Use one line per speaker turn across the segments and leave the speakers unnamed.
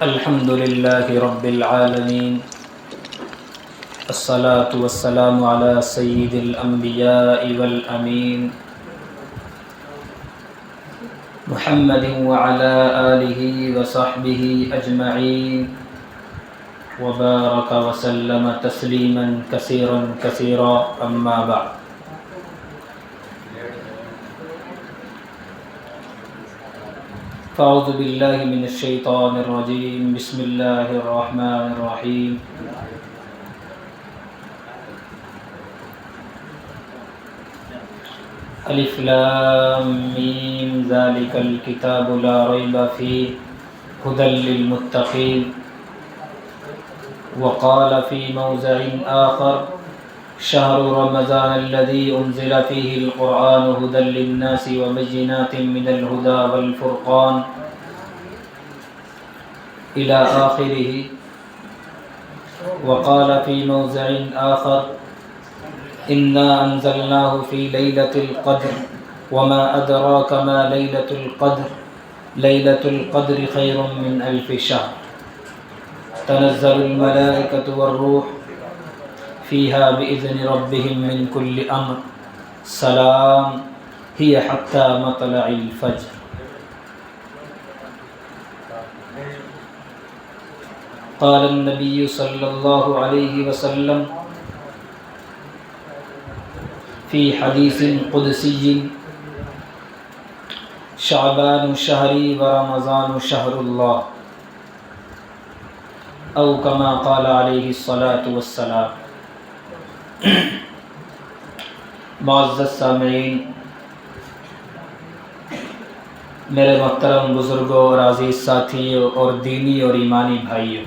الحمد لله رب العالمين، الصلاة والسلام على سيد الأنبياء والأمين محمد وعلى آله وصحبه أجمعين وبارك وسلم تسليما كثيرا كثيرا، أما بعد. فاعوذ باللہ من الشیطان الرجیم، بسم اللہ الرحمن الرحیم. الف لام میم ذالک الکتاب لا ریب فیہ ھدی للمتقین. وقال فی موضع آخر شهر رمضان الذي أنزل فيه القرآن هدى للناس وبينات من الهدى والفرقان إلى آخره. وقال في موضع آخر إنا أنزلناه في ليلة القدر وما أدراك ما ليلة القدر ليلة القدر خير من 1000 شهر تنزل الملائكة والروح فيها بإذن ربهم من كل أمر سلام هي حتى مطلع الفجر. قال النبي صلى الله عليه وسلم في حديث قدسي شعبان شهري ورمضان شهر الله، أو كما قال عليه الصلاة والسلام. معزز سامعین، میرے محترم بزرگوں اور عزیز ساتھیوں اور دینی اور ایمانی بھائیوں،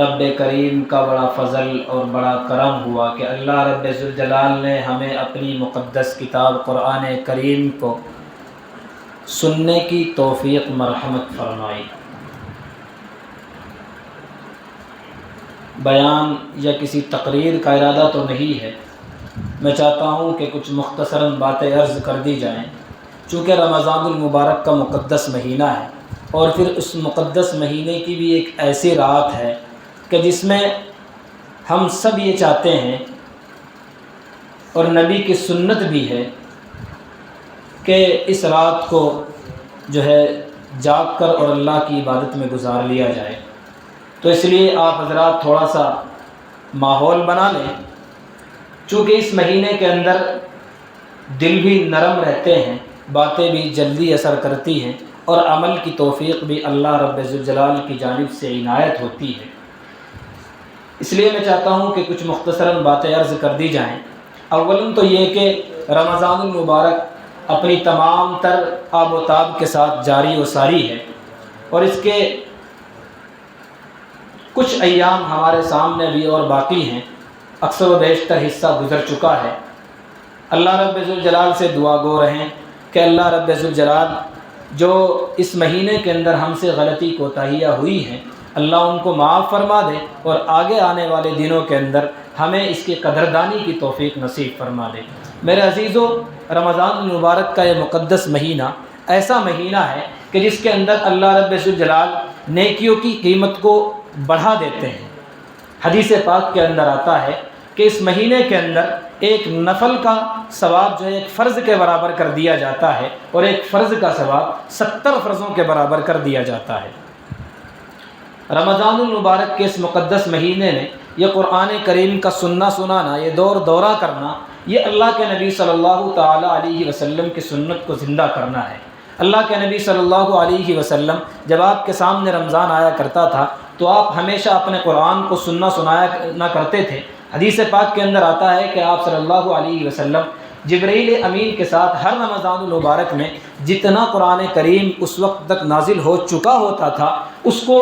رب کریم کا بڑا فضل اور بڑا کرم ہوا کہ اللہ رب ذوالجلال نے ہمیں اپنی مقدس کتاب قرآن کریم کو سننے کی توفیق مرحمت فرمائی. بیان یا کسی تقریر کا ارادہ تو نہیں ہے، میں چاہتا ہوں کہ کچھ مختصراً باتیں عرض کر دی جائیں، چونکہ رمضان المبارک کا مقدس مہینہ ہے اور پھر اس مقدس مہینے کی بھی ایک ایسی رات ہے کہ جس میں ہم سب یہ چاہتے ہیں اور نبی کی سنت بھی ہے کہ اس رات کو جو ہے جاگ کر اور اللہ کی عبادت میں گزار لیا جائے. تو اس لیے آپ حضرات تھوڑا سا ماحول بنا لیں، چونکہ اس مہینے کے اندر دل بھی نرم رہتے ہیں، باتیں بھی جلدی اثر کرتی ہیں اور عمل کی توفیق بھی اللہ رب ذوالجلال کی جانب سے عنایت ہوتی ہے. اس لیے میں چاہتا ہوں کہ کچھ مختصراً باتیں عرض کر دی جائیں. اولاً تو یہ کہ رمضان المبارک اپنی تمام تر آب و تاب کے ساتھ جاری و ساری ہے اور اس کے کچھ ایام ہمارے سامنے بھی اور باقی ہیں، اکثر و بیشتر حصہ گزر چکا ہے. اللہ رب ذوالجلال سے دعا گو رہیں کہ اللہ رب ذوالجلال جو اس مہینے کے اندر ہم سے غلطی کوتاہیاں ہوئی ہیں، اللہ ان کو معاف فرما دے اور آگے آنے والے دنوں کے اندر ہمیں اس کی قدردانی کی توفیق نصیب فرما دے. میرے عزیزو، رمضان المبارک کا یہ مقدس مہینہ ایسا مہینہ ہے کہ جس کے اندر اللہ رب ذوالجلال نیکیوں کی قیمت کو بڑھا دیتے ہیں. حدیث پاک کے اندر آتا ہے کہ اس مہینے کے اندر ایک نفل کا ثواب جو ہے ایک فرض کے برابر کر دیا جاتا ہے اور ایک فرض کا ثواب 70 فرضوں کے برابر کر دیا جاتا ہے. رمضان المبارک کے اس مقدس مہینے میں یہ قرآن کریم کا سننا سنانا، یہ دور دورہ کرنا، یہ اللہ کے نبی صلی اللہ تعالی علیہ وسلم کی سنت کو زندہ کرنا ہے. اللہ کے نبی صلی اللہ علیہ وسلم جب آپ کے سامنے رمضان آیا کرتا تھا تو آپ ہمیشہ اپنے قرآن کو سننا سنایا نہ کرتے تھے. حدیث پاک کے اندر آتا ہے کہ آپ صلی اللہ علیہ وسلم جبرائیل امین کے ساتھ ہر رمضان المبارک میں جتنا قرآن کریم اس وقت تک نازل ہو چکا ہوتا تھا اس کو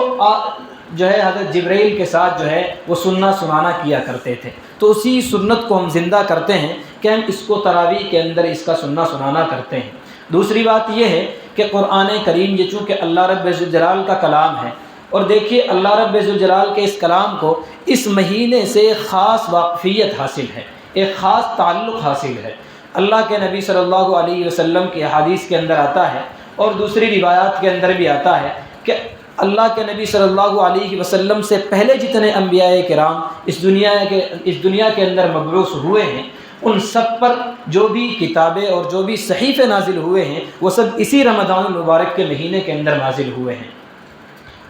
جو ہے حضرت جبرائیل کے ساتھ جو ہے وہ سننا سنانا کیا کرتے تھے. تو اسی سنت کو ہم زندہ کرتے ہیں کہ ہم اس کو تراویح کے اندر اس کا سننا سنانا کرتے ہیں. دوسری بات یہ ہے کہ قرآن کریم یہ چونکہ اللہ رب ذوالجلال کا کلام ہے، اور دیکھیے اللہ رب ذوالجلال کے اس کلام کو اس مہینے سے خاص واقفیت حاصل ہے، ایک خاص تعلق حاصل ہے. اللہ کے نبی صلی اللہ علیہ وسلم کی احادیث کے اندر آتا ہے اور دوسری روایات کے اندر بھی آتا ہے کہ اللہ کے نبی صلی اللہ علیہ وسلم سے پہلے جتنے انبیاء کرام اس دنیا کے اندر مبعوث ہوئے ہیں، ان سب پر جو بھی کتابیں اور جو بھی صحیفے نازل ہوئے ہیں وہ سب اسی رمضان المبارک کے مہینے کے اندر نازل ہوئے ہیں،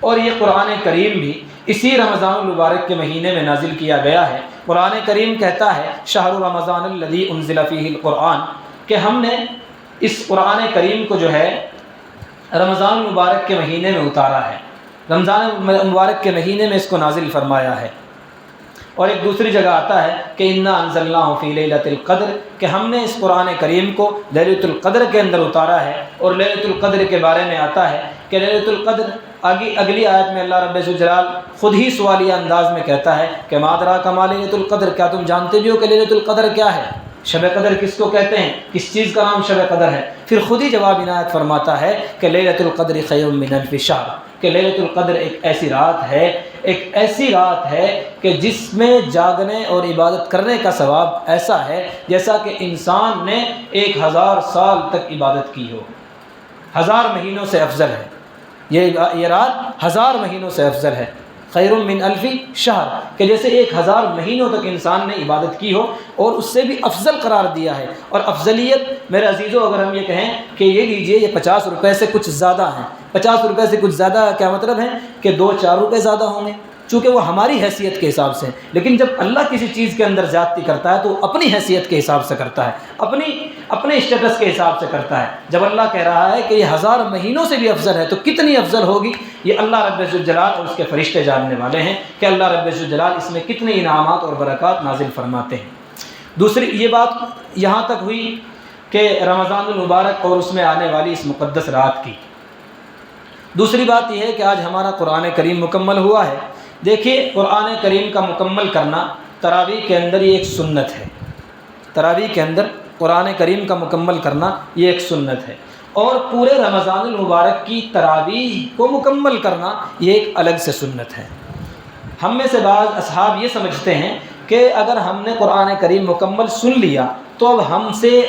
اور یہ قرآن کریم بھی اسی رمضان المبارک کے مہینے میں نازل کیا گیا ہے۔ قرآن کریم کہتا ہے شہر رمضان الذی انزل فیہ القرآن، کہ ہم نے اس قرآن کریم کو جو ہے رمضان المبارک کے مہینے میں اتارا ہے، رمضان المبارک کے مہینے میں اس کو نازل فرمایا ہے۔ اور ایک دوسری جگہ آتا ہے کہ انا انزلناہ فی لیلۃ القدر، کہ ہم نے اس قرآن کریم کو لیلۃ القدر کے اندر اتارا ہے۔ اور لیلۃ القدر کے بارے میں آتا ہے کہ لیلۃ القدر اگلی آیت میں اللہ رب الجلال خود ہی سوالیہ انداز میں کہتا ہے کہ ما ادراک ما لیلۃ القدر، کیا تم جانتے بھی ہو کہ لیلۃ القدر کیا ہے؟ شب قدر کس کو کہتے ہیں؟ کس چیز کا نام شب قدر ہے؟ پھر خود ہی جواب عنایت فرماتا ہے کہ لیلۃ القدر خیر من الف شہر، کہ لیلۃ القدر ایک ایسی رات ہے کہ جس میں جاگنے اور عبادت کرنے کا ثواب ایسا ہے جیسا کہ انسان نے 1000 سال تک عبادت کی ہو۔ 1000 مہینوں سے افضل ہے یہ رات، 1000 مہینوں سے افضل ہے۔ خیر من الف شہر، کہ جیسے 1000 مہینوں تک انسان نے عبادت کی ہو، اور اس سے بھی افضل قرار دیا ہے۔ اور افضلیت میرے عزیزو، اگر ہم یہ کہیں کہ یہ لیجئے یہ 50 روپے سے کچھ زیادہ ہیں، 50 روپے سے کچھ زیادہ کیا مطلب ہے کہ 2-4 روپے زیادہ ہوں گے، چونکہ وہ ہماری حیثیت کے حساب سے، لیکن جب اللہ کسی چیز کے اندر زیادتی کرتا ہے تو وہ اپنی حیثیت کے حساب سے کرتا ہے، اپنے اسٹیٹس کے حساب سے کرتا ہے۔ جب اللہ کہہ رہا ہے کہ یہ 1000 مہینوں سے بھی افضل ہے تو کتنی افضل ہوگی، یہ اللہ رب الجلال اور اس کے فرشتے جاننے والے ہیں کہ اللہ رب الجلال اس میں کتنے انعامات اور برکات نازل فرماتے ہیں۔ دوسری یہ بات یہاں تک ہوئی کہ رمضان المبارک اور اس میں آنے والی اس مقدس رات کی۔ دوسری بات یہ ہے کہ آج ہمارا قرآن کریم مکمل ہوا ہے۔ دیکھیے، قرآن کریم کا مکمل کرنا تراویح کے اندر یہ ایک سنت ہے، تراویح کے اندر قرآن کریم کا مکمل کرنا یہ ایک سنت ہے، اور پورے رمضان المبارک کی تراویح کو مکمل کرنا یہ ایک الگ سے سنت ہے۔ ہم میں سے بعض اصحاب یہ سمجھتے ہیں کہ اگر ہم نے قرآن کریم مکمل سن لیا تو اب ہم سے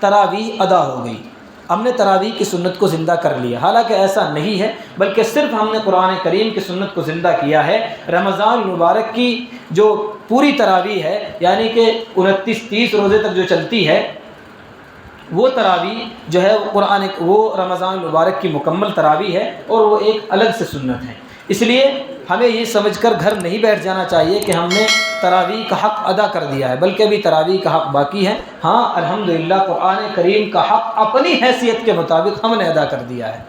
تراویح ادا ہو گئی، ہم نے تراویح کی سنت کو زندہ کر لیا، حالانکہ ایسا نہیں ہے، بلکہ صرف ہم نے قرآن کریم کی سنت کو زندہ کیا ہے۔ رمضان المبارک کی جو پوری تراویح ہے، یعنی کہ 29-30 روزے تک جو چلتی ہے، وہ تراویح جو ہے وہ رمضان المبارک کی مکمل تراویح ہے، اور وہ ایک الگ سے سنت ہے۔ اس لیے ہمیں یہ سمجھ کر گھر نہیں بیٹھ جانا چاہیے کہ ہم نے تراویح کا حق ادا کر دیا ہے، بلکہ ابھی تراویح کا حق باقی ہے۔ ہاں الحمدللہ قرآن کریم کا حق اپنی حیثیت کے مطابق ہم نے ادا کر دیا ہے۔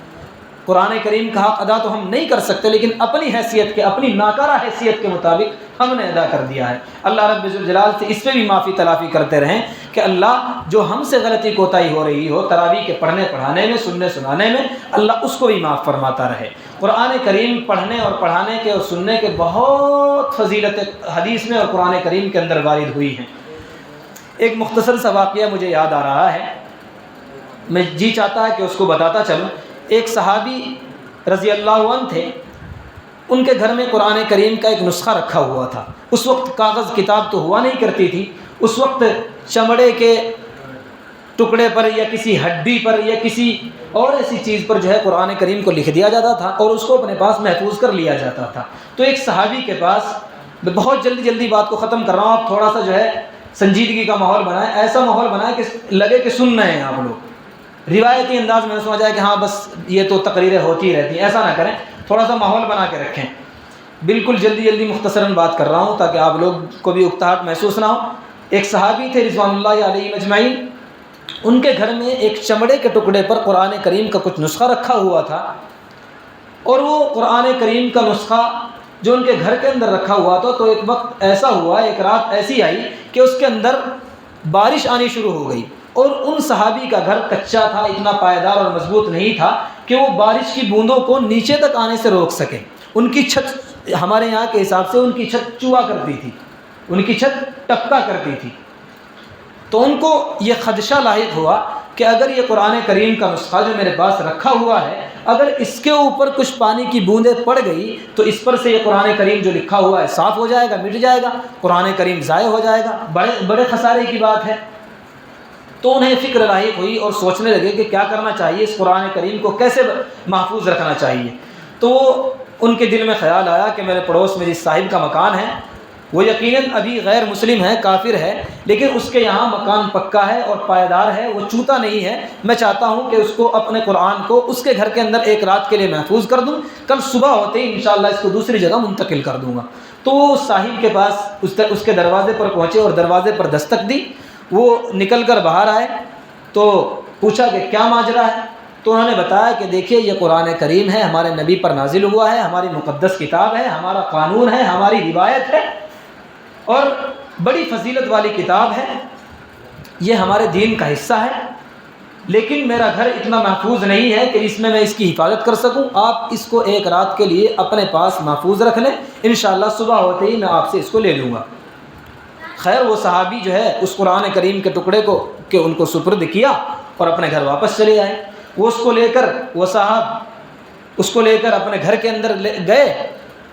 قرآن کریم کا حق ادا تو ہم نہیں کر سکتے، لیکن اپنی حیثیت کے، اپنی ناکارہ حیثیت کے مطابق ہم نے ادا کر دیا ہے۔ اللہ رب الجلال سے اس پہ بھی معافی تلافی کرتے رہیں کہ اللہ جو ہم سے غلطی کوتاہی ہو رہی ہو تراویح کے پڑھنے پڑھانے میں، سننے سنانے میں، اللہ اس کو بھی معاف فرماتا رہے۔ قرآن کریم پڑھنے اور پڑھانے کے اور سننے کے بہت فضیلت حدیث میں اور قرآن کریم کے اندر وارد ہوئی ہیں۔ ایک مختصر سا واقعہ مجھے یاد آ رہا ہے، میں جی چاہتا ہے کہ اس کو بتاتا چلوں۔ ایک صحابی رضی اللہ عنہ تھے، ان کے گھر میں قرآن کریم کا ایک نسخہ رکھا ہوا تھا۔ اس وقت کاغذ کتاب تو ہوا نہیں کرتی تھی، اس وقت چمڑے کے ٹکڑے پر یا کسی ہڈی پر یا کسی اور ایسی چیز پر جو ہے قرآن کریم کو لکھ دیا جاتا تھا اور اس کو اپنے پاس محفوظ کر لیا جاتا تھا۔ تو ایک صحابی کے پاس، میں بہت جلدی بات کو ختم کر رہا ہوں، آپ تھوڑا سا جو ہے سنجیدگی کا ماحول بنائیں، ایسا ماحول بنائیں کہ لگے کہ سن رہے ہیں آپ لوگ۔ روایتی انداز میں سمجھا جائے کہ ہاں بس یہ تو تقریریں ہوتی رہتی ہیں، ایسا نہ کریں، تھوڑا سا ماحول بنا کے رکھیں۔ بالکل جلدی مختصراً بات کر رہا ہوں تاکہ آپ لوگ کو بھی اکتاہٹ محسوس نہ ہو۔ ایک صحابی تھے رضوان اللہ علیہ اجمعین، ان کے گھر میں ایک چمڑے کے ٹکڑے پر قرآن کریم کا کچھ نسخہ رکھا ہوا تھا، اور وہ قرآن کریم کا نسخہ جو ان کے گھر کے اندر رکھا ہوا تھا، تو ایک وقت ایسا ہوا، ایک رات ایسی آئی کہ اس کے اندر بارش آنی شروع ہو گئی، اور ان صحابی کا گھر کچا تھا، اتنا پائیدار اور مضبوط نہیں تھا کہ وہ بارش کی بوندوں کو نیچے تک آنے سے روک سکے۔ ان کی چھت، ہمارے یہاں کے حساب سے ان کی چھت چوا کرتی تھی، ان کی چھت ٹپکا کرتی تھی۔ تو ان کو یہ خدشہ لاحق ہوا کہ اگر یہ قرآن کریم کا نسخہ جو میرے پاس رکھا ہوا ہے، اگر اس کے اوپر کچھ پانی کی بوندیں پڑ گئی تو اس پر سے یہ قرآن کریم جو لکھا ہوا ہے صاف ہو جائے گا، مٹ جائے گا، قرآن کریم ضائع ہو جائے گا، بڑے خسارے کی بات ہے۔ تو انہیں فکر لاحق ہوئی اور سوچنے لگے کہ کیا کرنا چاہیے، اس قرآن کریم کو کیسے محفوظ رکھنا چاہیے۔ تو ان کے دل میں خیال آیا کہ میرے پڑوس میں جس صاحب کا مکان ہے وہ یقیناً ابھی غیر مسلم ہے، کافر ہے، لیکن اس کے یہاں مکان پکا ہے اور پائیدار ہے، وہ چوتا نہیں ہے، میں چاہتا ہوں کہ اس کو اپنے قرآن کو اس کے گھر کے اندر ایک رات کے لیے محفوظ کر دوں، کل صبح ہوتے ہی انشاءاللہ اس کو دوسری جگہ منتقل کر دوں گا۔ تو وہ صاحب کے پاس اس کے دروازے پر پہنچے اور دروازے پر دستک دی، وہ نکل کر باہر آئے تو پوچھا کہ کیا ماجرا ہے؟ تو انہوں نے بتایا کہ دیکھیے یہ قرآن کریم ہے، ہمارے نبی پر نازل ہوا ہے، ہماری مقدس کتاب ہے، ہمارا قانون ہے، ہماری روایت ہے اور بڑی فضیلت والی کتاب ہے، یہ ہمارے دین کا حصہ ہے، لیکن میرا گھر اتنا محفوظ نہیں ہے کہ اس میں اس کی حفاظت کر سکوں، آپ اس کو ایک رات کے لیے اپنے پاس محفوظ رکھ لیں، انشاءاللہ صبح ہوتے ہی میں آپ سے اس کو لے لوں گا۔ خیر وہ صحابی جو ہے اس قرآن کریم کے ٹکڑے کو کہ ان کو سپرد کیا اور اپنے گھر واپس چلے آئے۔ وہ اس کو لے کر وہ صاحب اس کو لے کر اپنے گھر کے اندر گئے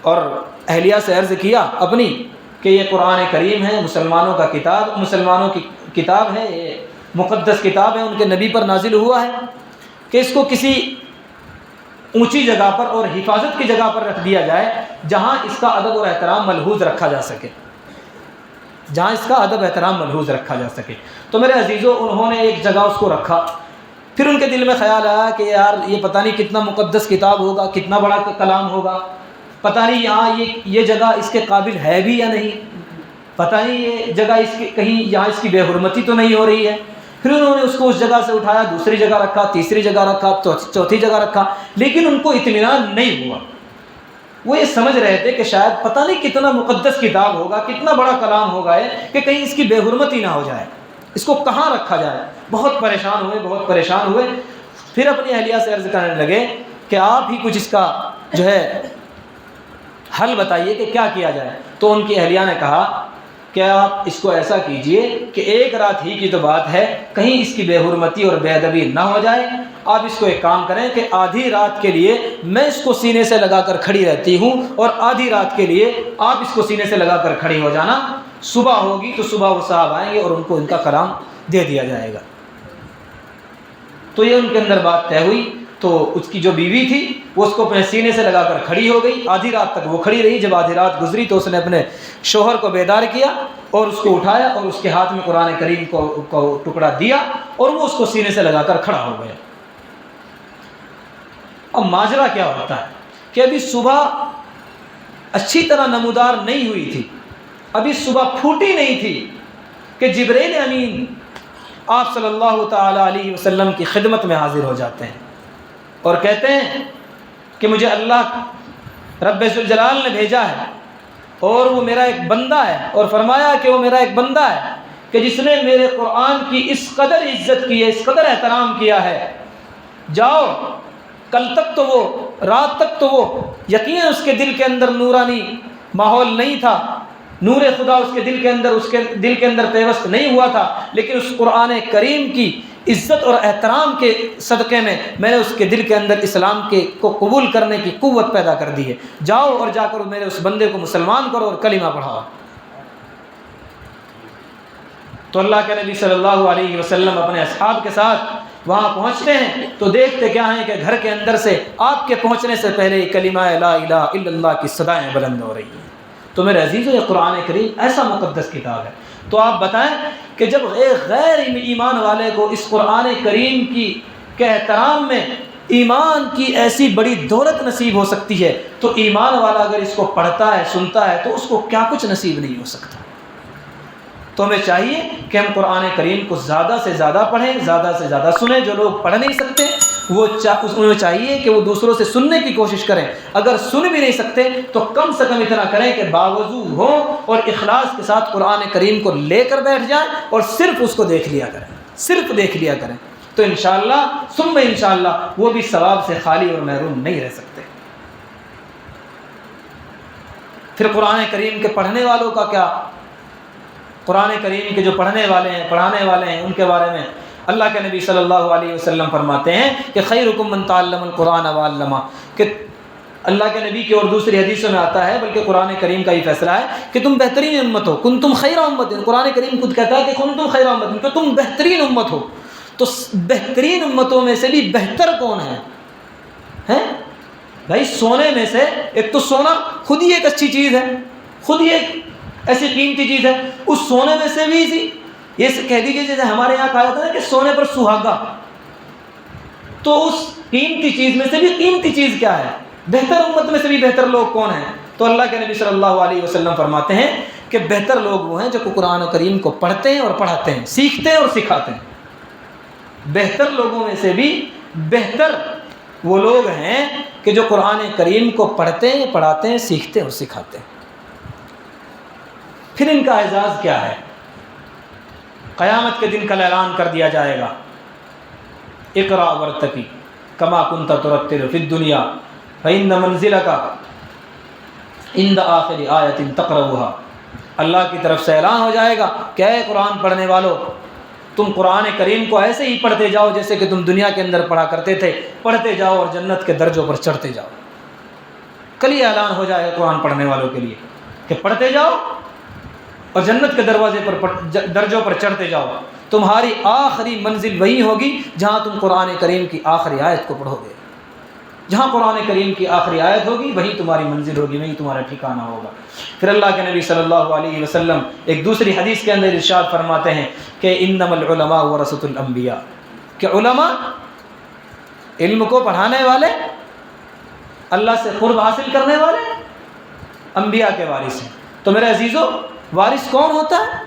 اور اہلیہ سے عرض کیا اپنی کہ یہ قرآن کریم ہے، مسلمانوں کی کتاب ہے، یہ مقدس کتاب ہے، ان کے نبی پر نازل ہوا ہے کہ اس کو کسی اونچی جگہ پر اور حفاظت کی جگہ پر رکھ دیا جائے جہاں اس کا ادب اور احترام ملحوظ رکھا جا سکے، جہاں اس کا ادب احترام ملحوظ رکھا جا سکے۔ تو میرے عزیزوں یہ ایک جگہ اس کو رکھا، پھر ان کے دل میں خیال آیا کہ یار یہ پتہ نہیں کتنا مقدس کتاب ہوگا، کتنا بڑا کلام ہوگا، پتہ نہیں یہاں یہ جگہ اس کے قابل ہے بھی یا نہیں، پتہ نہیں یہ جگہ کہیں یہاں اس کی بے حرمتی تو نہیں ہو رہی ہے۔ پھر انہوں نے اس کو اس جگہ سے اٹھایا، دوسری جگہ رکھا، تیسری جگہ رکھا، چوتھی جگہ رکھا، لیکن ان کو اطمینان نہیں ہوا۔ وہ یہ سمجھ رہے تھے کہ شاید پتہ نہیں کتنا مقدس کتاب ہوگا، کتنا بڑا کلام ہوگا کہ کہیں اس کی بے حرمتی نہ ہو جائے، اس کو کہاں رکھا جائے۔ بہت پریشان ہوئے، پھر اپنی اہلیہ سے عرض کرنے لگے کہ آپ ہی کچھ اس کا جو ہے حل بتائیے کہ کیا کیا جائے۔ تو ان کی اہلیہ نے کہا کہ آپ اس کو ایسا کیجئے کہ ایک رات ہی کی تو بات ہے، کہیں اس کی بے حرمتی اور بے ادبی نہ ہو جائے، آپ اس کو ایک کام کریں کہ آدھی رات کے لیے میں اس کو سینے سے لگا کر کھڑی رہتی ہوں اور آدھی رات کے لیے آپ اس کو سینے سے لگا کر کھڑی ہو جانا، صبح ہوگی تو صبح وہ صاحب آئیں گے اور ان کو ان کا کلام دے دیا جائے گا۔ تو یہ ان کے اندر بات طے ہوئی۔ تو اس کی جو بیوی تھی وہ اس کو اپنے سینے سے لگا کر کھڑی ہو گئی، آدھی رات تک وہ کھڑی رہی۔ جب آدھی رات گزری تو اس نے اپنے شوہر کو بیدار کیا اور اس کو اٹھایا اور اس کے ہاتھ میں قرآن کریم کو ٹکڑا دیا اور وہ اس کو سینے سے لگا کر کھڑا ہو گیا۔ اب ماجرا کیا ہوتا ہے کہ ابھی صبح اچھی طرح نمودار نہیں ہوئی تھی، ابھی صبح پھوٹی نہیں تھی کہ جبرائیل امین آپ صلی اللہ تعالی علیہ وسلم کی خدمت میں حاضر ہو جاتے ہیں اور کہتے ہیں کہ مجھے اللہ رب ذوالجلال نے بھیجا ہے اور وہ میرا ایک بندہ ہے، اور فرمایا کہ وہ میرا ایک بندہ ہے کہ جس نے میرے قرآن کی اس قدر عزت کی ہے، اس قدر احترام کیا ہے، جاؤ کل تک تو وہ رات تک تو وہ یقیناً اس کے دل کے اندر نورانی ماحول نہیں تھا، نور خدا اس کے دل کے اندر پیوست نہیں ہوا تھا، لیکن اس قرآن کریم کی عزت اور احترام کے صدقے میں نے اس کے دل کے اندر اسلام کو قبول کرنے کی قوت پیدا کر دی ہے، جاؤ اور جا کر میرے اس بندے کو مسلمان کرو اور کلمہ پڑھاؤ۔ تو اللہ کے نبی صلی اللہ علیہ وسلم اپنے اصحاب کے ساتھ وہاں پہنچتے ہیں تو دیکھتے کیا ہیں کہ گھر کے اندر سے آپ کے پہنچنے سے پہلے کلمہ لا الہ الا اللہ کی صدائیں بلند ہو رہی ہیں۔ تو میرے عزیزو یہ قرآن کریم ایسا مقدس کتاب ہے، تو آپ بتائیں کہ جب ایک غیر ایمان والے کو اس قرآن کریم کے احترام میں ایمان کی ایسی بڑی دولت نصیب ہو سکتی ہے، تو ایمان والا اگر اس کو پڑھتا ہے سنتا ہے تو اس کو کیا کچھ نصیب نہیں ہو سکتا۔ تو ہمیں چاہیے کہ ہم قرآن کریم کو زیادہ سے زیادہ پڑھیں، زیادہ سے زیادہ سنیں۔ جو لوگ پڑھ نہیں سکتے انہیں چاہیے کہ وہ دوسروں سے سننے کی کوشش کریں، اگر سن بھی نہیں سکتے تو کم سے کم اتنا کریں کہ باوضو ہوں اور اخلاص کے ساتھ قرآن کریم کو لے کر بیٹھ جائیں اور صرف اس کو دیکھ لیا کریں، تو انشاءاللہ ثم انشاءاللہ وہ بھی ثواب سے خالی اور محروم نہیں رہ سکتے۔ پھر قرآن کریم کے پڑھنے والوں کا کیا؟ قرآن کریم کے جو پڑھنے والے ہیں، پڑھانے والے ہیں، ان کے بارے میں اللہ کے نبی صلی اللہ علیہ وسلم فرماتے ہیں کہ خیرکم من تعلم القرآن وعلمہ، کہ اللہ کے نبی کی اور دوسری حدیثوں میں آتا ہے، بلکہ قرآن کریم کا یہ فیصلہ ہے کہ تم بہترین امت ہو، کنتم خیر امت، قرآن کریم خود کہتا ہے کہ کنتم خیر امت، کہ تم بہترین امت ہو۔ تو بہترین امتوں میں سے بھی بہتر کون ہے؟ بھائی سونے میں سے ایک تو سونا خود ہی ایک اچھی چیز ہے، خود ہی ایک ایسی قیمتی چیز ہے، اس سونے میں سے بھی یہ کہہ دیجیے جیسے ہمارے یہاں کہا جاتا ہے نا کہ سونے پر سہاگا، تو اس قیمتی چیز میں سے بھی قیمتی چیز کیا ہے؟ بہتر امت میں سے بھی بہتر لوگ کون ہیں؟ تو اللہ کے نبی صلی اللہ علیہ وسلم فرماتے ہیں کہ بہتر لوگ وہ ہیں جو قرآن کریم کو پڑھتے ہیں اور پڑھاتے ہیں، سیکھتے ہیں اور سکھاتے ہیں۔ بہتر لوگوں میں سے بھی بہتر وہ لوگ ہیں کہ جو قرآن کریم کو پڑھتے ہیں، پڑھاتے ہیں، سیکھتے ہیں اور سکھاتے ہیں۔ پھر ان کا اعزاز کیا ہے؟ قیامت کے دن کل اعلان کر دیا جائے گا، اقرأ ورتقی کما کنت ترتل فی الدنیا فإن منزلک عند آخر آیۃ تقرؤها۔ اللہ کی طرف سے اعلان ہو جائے گا کہ اے قرآن پڑھنے والو، تم قرآن کریم کو ایسے ہی پڑھتے جاؤ جیسے کہ تم دنیا کے اندر پڑھا کرتے تھے، پڑھتے جاؤ اور جنت کے درجوں پر چڑھتے جاؤ۔ کل یہ اعلان ہو جائے گا قرآن پڑھنے والوں کے لیے کہ پڑھتے جاؤ اور جنت کے دروازے پر درجوں پر چڑھتے جاؤ۔ تمہاری آخری منزل وہی ہوگی جہاں تم قرآن کریم کی آخری آیت کو پڑھو گے۔ جہاں قرآن کریم کی آخری آیت ہوگی وہی تمہاری منزل ہوگی، وہی تمہارا ٹھکانہ ہوگا۔ پھر اللہ کے نبی صلی اللہ علیہ وسلم ایک دوسری حدیث کے اندر ارشاد فرماتے ہیں کہ انما العلماء ورثۃ الانبیاء، کہ علماء علم کو پڑھانے والے، اللہ سے قرب حاصل کرنے والے انبیاء کے وارث ہیں۔ تو میرے عزیزو، وارث کون ہوتا ہے؟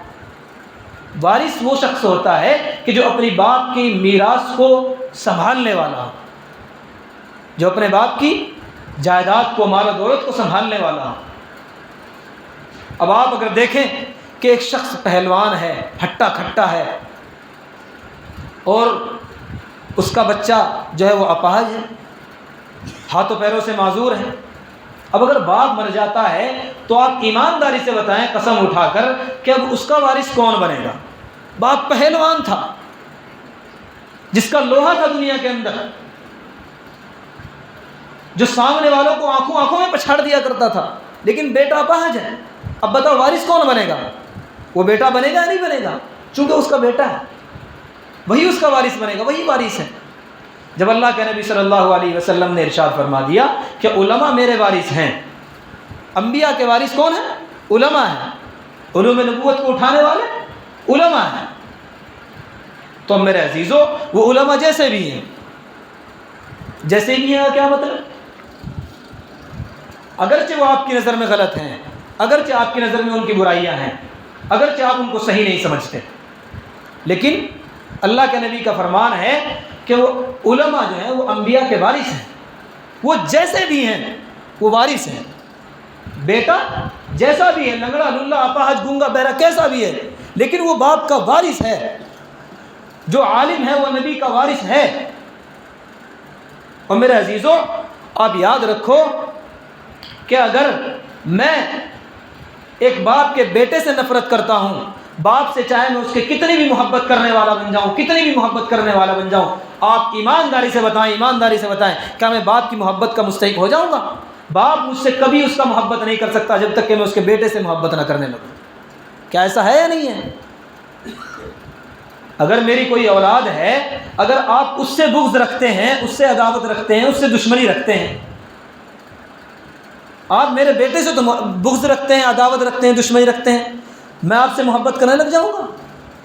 وارث وہ شخص ہوتا ہے کہ جو اپنی باپ کی میراث کو سنبھالنے والا ہو، جو اپنے باپ کی جائیداد کو، مال و دولت کو سنبھالنے والا ہو۔ اب آپ اگر دیکھیں کہ ایک شخص پہلوان ہے، ہٹا کھٹا ہے، اور اس کا بچہ جو ہے وہ اپاہج ہے، ہاتھوں پیروں سے معذور ہے۔ اب اگر باپ مر جاتا ہے تو آپ ایمانداری سے بتائیں، قسم اٹھا کر، کہ اب اس کا وارث کون بنے گا؟ باپ پہلوان تھا، جس کا لوہا تھا دنیا کے اندر، جو سامنے والوں کو آنکھوں میں پچھاڑ دیا کرتا تھا، لیکن بیٹا اپاہج ہے۔ اب بتاؤ وارث کون بنے گا؟ وہ بیٹا بنے گا یا نہیں بنے گا؟ چونکہ اس کا بیٹا ہے، وہی اس کا وارث بنے گا، وہی وارث ہے۔ جب اللہ کے نبی صلی اللہ علیہ وسلم نے ارشاد فرما دیا کہ علماء میرے وارث ہیں، انبیاء کے وارث کون ہیں؟ علماء ہیں، علوم نبوت کو اٹھانے والے علماء ہیں، تو میرے عزیزو وہ علماء جیسے بھی ہیں، جیسے بھی ہیں کیا مطلب؟ اگرچہ وہ آپ کی نظر میں غلط ہیں، اگرچہ آپ کی نظر میں ان کی برائیاں ہیں، اگرچہ آپ ان کو صحیح نہیں سمجھتے، لیکن اللہ کے نبی کا فرمان ہے کہ وہ علماء جو ہیں وہ انبیاء کے وارث ہیں، وہ جیسے بھی ہیں وہ وارث ہیں۔ بیٹا جیسا بھی ہے، لنگڑا للا اپاہج گونگا بہرا کیسا بھی ہے، لیکن وہ باپ کا وارث ہے۔ جو عالم ہے وہ نبی کا وارث ہے۔ اور میرے عزیزو، آپ یاد رکھو کہ اگر میں ایک باپ کے بیٹے سے نفرت کرتا ہوں، باپ سے چاہے میں اس کے کتنی بھی محبت کرنے والا بن جاؤں، کتنی بھی محبت کرنے والا بن جاؤں، آپ ایمانداری سے بتائیں کیا میں باپ کی محبت کا مستحق ہو جاؤں گا؟ باپ مجھ سے کبھی اس کا محبت نہیں کر سکتا جب تک کہ میں اس کے بیٹے سے محبت نہ کرنے لگوں۔ کیا ایسا ہے یا نہیں ہے؟ اگر میری کوئی اولاد ہے، اگر آپ اس سے بغض رکھتے ہیں، اس سے عداوت رکھتے ہیں، اس سے دشمنی رکھتے ہیں، آپ میرے بیٹے سے تو بغض رکھتے ہیں، عداوت رکھتے ہیں، دشمنی رکھتے ہیں، میں آپ سے محبت کرنے لگ جاؤں گا؟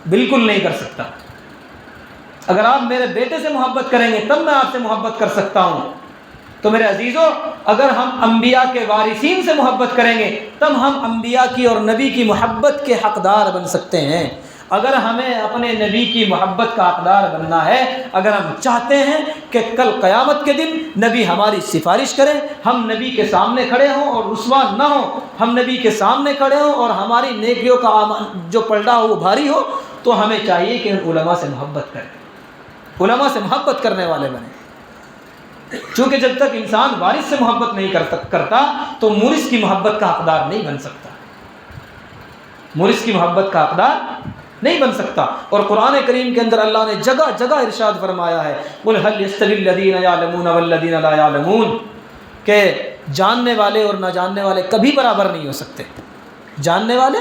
بالکل نہیں کر سکتا۔ اگر آپ میرے بیٹے سے محبت کریں گے تب میں آپ سے محبت کر سکتا ہوں۔ تو میرے عزیزو، اگر ہم انبیاء کے وارثین سے محبت کریں گے تب ہم انبیاء کی اور نبی کی محبت کے حقدار بن سکتے ہیں۔ اگر ہمیں اپنے نبی کی محبت کا حقدار بننا ہے، اگر ہم چاہتے ہیں کہ کل قیامت کے دن نبی ہماری سفارش کریں، ہم نبی کے سامنے کھڑے ہوں اور رسوا نہ ہوں، ہم نبی کے سامنے کھڑے ہوں اور ہماری نیکیوں کا جو پلڑا ہو وہ بھاری ہو، تو ہمیں چاہیے کہ ان علماء سے محبت کریں، علماء سے محبت کرنے والے بنیں۔ چونکہ جب تک انسان وارث سے محبت نہیں کرتا تو مورث کی محبت کا حقدار نہیں بن سکتا، مورث کی محبت کا حقدار نہیں بن سکتا۔ اور قرآن کریم کے اندر اللہ نے جگہ جگہ ارشاد فرمایا ہے، قُلْ هَلْ يَسْتَوِي الَّذِينَ يَعْلَمُونَ وَالَّذِينَ لَا يَعْلَمُونَ، کہ جاننے والے اور نہ جاننے والے کبھی برابر نہیں ہو سکتے۔ جاننے والے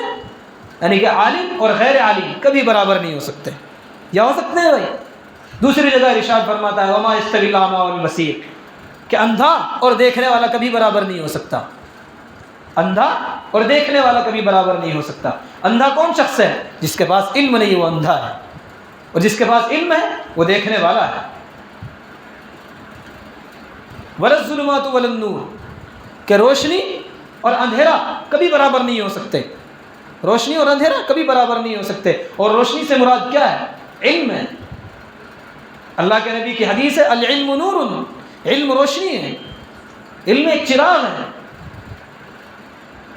یعنی کہ عالم اور غیر عالم کبھی برابر نہیں ہو سکتے، یا ہو سکتے ہیں بھائی؟ دوسری جگہ ارشاد فرماتا ہے وَمَا يَسْتَوِي الْأَعْمَى وَالْبَصِيرُ، کہ اندھا اور دیکھنے والا کبھی برابر نہیں ہو سکتا. اندھا اور دیکھنے والا کبھی برابر نہیں ہو سکتا. اندھا کون شخص ہے؟ جس کے پاس علم نہیں وہ اندھا ہے، اور جس کے پاس علم ہے وہ دیکھنے والا ہے. ولا الظلمات ولا النور، کہ روشنی اور اندھیرا کبھی برابر نہیں ہو سکتے. روشنی اور اندھیرا کبھی برابر نہیں ہو سکتے. اور روشنی سے مراد کیا ہے؟ علم ہے. اللہ کے نبی کی حدیث ہے العلم نور، علم روشنی ہے، علم ایک چراغ ہے.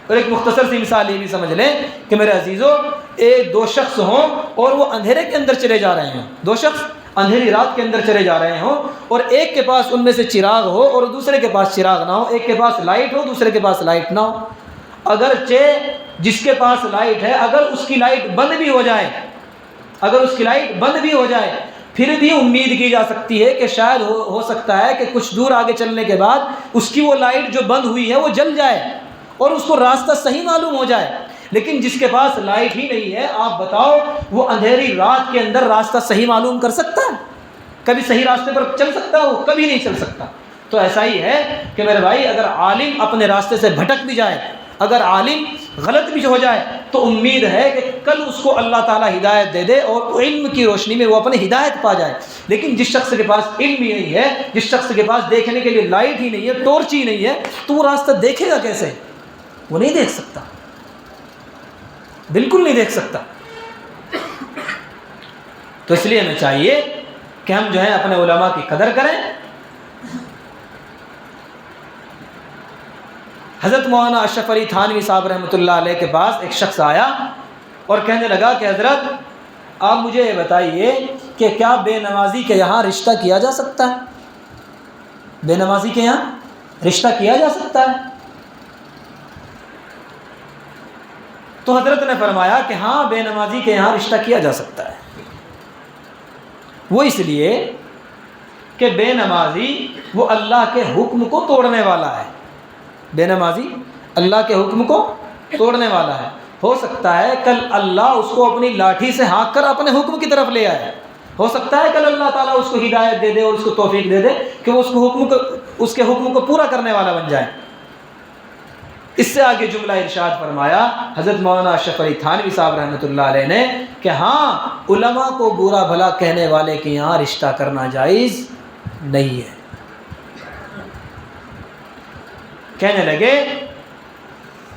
اور ایک مختصر سی مثال یہ بھی سمجھ لیں کہ میرے عزیزو، ایک دو شخص ہوں اور وہ اندھیرے کے اندر چلے جا رہے ہیں. دو شخص اندھیری رات کے اندر چلے جا رہے ہوں، اور ایک کے پاس ان میں سے چراغ ہو اور دوسرے کے پاس چراغ نہ ہو. ایک کے پاس لائٹ ہو، دوسرے کے پاس لائٹ نہ ہو. اگرچہ جس کے پاس لائٹ ہے اگر اس کی لائٹ بند بھی ہو جائے، اگر اس کی لائٹ بند بھی ہو جائے، پھر بھی امید کی جا سکتی ہے کہ شاید ہو سکتا ہے کہ کچھ دور آگے چلنے کے بعد اس کی وہ لائٹ جو بند ہوئی ہے وہ جل جائے اور اس کو راستہ صحیح معلوم ہو جائے. لیکن جس کے پاس لائٹ ہی نہیں ہے، آپ بتاؤ وہ اندھیری رات کے اندر راستہ صحیح معلوم کر سکتا ہے؟ کبھی صحیح راستے پر چل سکتا ہے؟ وہ کبھی نہیں چل سکتا. تو ایسا ہی ہے کہ میرے بھائی، اگر عالم اپنے راستے سے بھٹک بھی جائے، اگر عالم غلط بھی ہو جائے، تو امید ہے کہ کل اس کو اللہ تعالیٰ ہدایت دے دے اور علم کی روشنی میں وہ اپنی ہدایت پا جائے. لیکن جس شخص کے پاس علم ہی نہیں ہے، جس شخص کے پاس دیکھنے کے لیے لائٹ ہی نہیں ہے، ٹارچ ہی نہیں ہے، تو وہ راستہ دیکھے گا کیسے؟ وہ نہیں دیکھ سکتا، بالکل نہیں دیکھ سکتا. تو اس لیے ہمیں چاہیے کہ ہم جو ہے اپنے علماء کی قدر کریں. حضرت مولانا اشرف علی تھانوی صاحب رحمۃ اللہ علیہ کے پاس ایک شخص آیا اور کہنے لگا کہ حضرت آپ مجھے یہ بتائیے کہ کیا بے نمازی کے یہاں رشتہ کیا جا سکتا ہے؟ بے نمازی کے یہاں رشتہ کیا جا سکتا ہے؟ تو حضرت نے فرمایا کہ ہاں، بے نمازی کے یہاں رشتہ کیا جا سکتا ہے. وہ اس لیے کہ بے نمازی وہ اللہ کے حکم کو توڑنے والا ہے. بے نمازی اللہ کے حکم کو توڑنے والا ہے. ہو سکتا ہے کل اللہ اس کو اپنی لاٹھی سے ہانک کر اپنے حکم کی طرف لے آئے. ہو سکتا ہے کل اللہ تعالیٰ اس کو ہدایت دے دے اور اس کو توفیق دے دے کہ وہ اس کے حکم کو پورا کرنے والا بن جائے. اس سے آگے جملہ ارشاد فرمایا حضرت مولانا اشرف علی تھانوی صاحب رحمۃ اللہ علیہ نے کہ ہاں، علماء کو برا بھلا کہنے والے کے یہاں رشتہ کرنا جائز نہیں ہے. کہنے لگے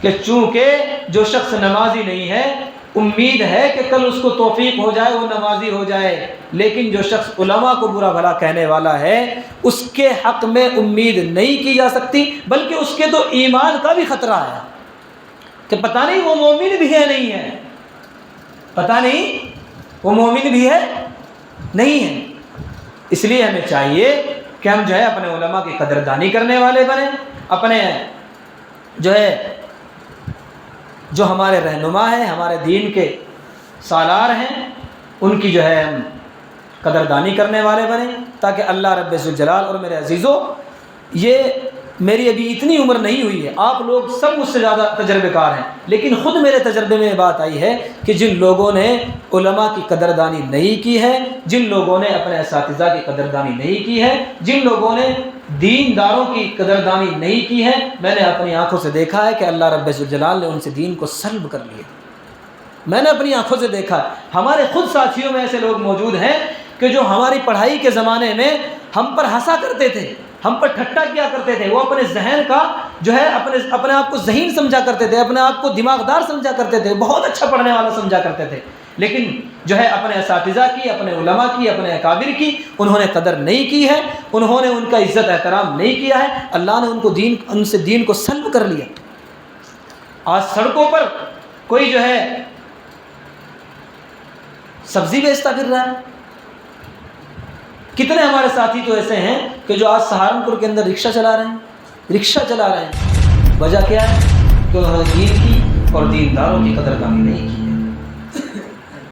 کہ چونکہ جو شخص نمازی نہیں ہے، امید ہے کہ کل اس کو توفیق ہو جائے، وہ نمازی ہو جائے. لیکن جو شخص علماء کو برا بھلا کہنے والا ہے، اس کے حق میں امید نہیں کی جا سکتی، بلکہ اس کے تو ایمان کا بھی خطرہ ہے کہ پتہ نہیں وہ مومن بھی ہے نہیں ہے، پتہ نہیں وہ مومن بھی ہے نہیں ہے. اس لیے ہمیں چاہیے کہ ہم جو ہے اپنے علماء کی قدردانی کرنے والے بنیں. اپنے جو ہمارے رہنما ہیں، ہمارے دین کے سالار ہیں، ان کی جو ہے ہم قدردانی کرنے والے بنیں، تاکہ اللہ رب ذوالجلال. اور میرے عزیزو، یہ میری ابھی اتنی عمر نہیں ہوئی ہے، آپ لوگ سب مجھ سے زیادہ تجربے کار ہیں، لیکن خود میرے تجربے میں یہ بات آئی ہے کہ جن لوگوں نے علماء کی قدردانی نہیں کی ہے، جن لوگوں نے اپنے اساتذہ کی قدردانی نہیں کی ہے، جن لوگوں نے دینداروں کی قدردانی نہیں کی ہے، میں نے اپنی آنکھوں سے دیکھا ہے کہ اللہ رب ذوالجلال نے ان سے دین کو سلب کر لیا. میں نے اپنی آنکھوں سے دیکھا. ہمارے خود ساتھیوں میں ایسے لوگ موجود ہیں کہ جو ہماری پڑھائی کے زمانے میں ہم پر ہنسا کرتے تھے، ہم پر ٹھٹا کیا کرتے تھے. وہ اپنے ذہن کا جو ہے اپنے آپ کو ذہین سمجھا کرتے تھے، اپنے آپ کو دماغدار سمجھا کرتے تھے، بہت اچھا پڑھنے والا سمجھا کرتے تھے. لیکن جو ہے اپنے اساتذہ کی، اپنے علماء کی، اپنے اکابر کی انہوں نے قدر نہیں کی ہے، انہوں نے ان کا عزت احترام نہیں کیا ہے. اللہ نے ان سے دین کو سلب کر لیا. آج سڑکوں پر کوئی جو ہے سبزی بیچتا پھر رہا ہے. کتنے ہمارے ساتھی تو ایسے ہیں کہ جو آج سہارنپور کے اندر رکشہ چلا رہے ہیں. وجہ کیا ہے؟ کہ انہوں نے دین کی اور دینداروں کی قدردانی نہیں کی.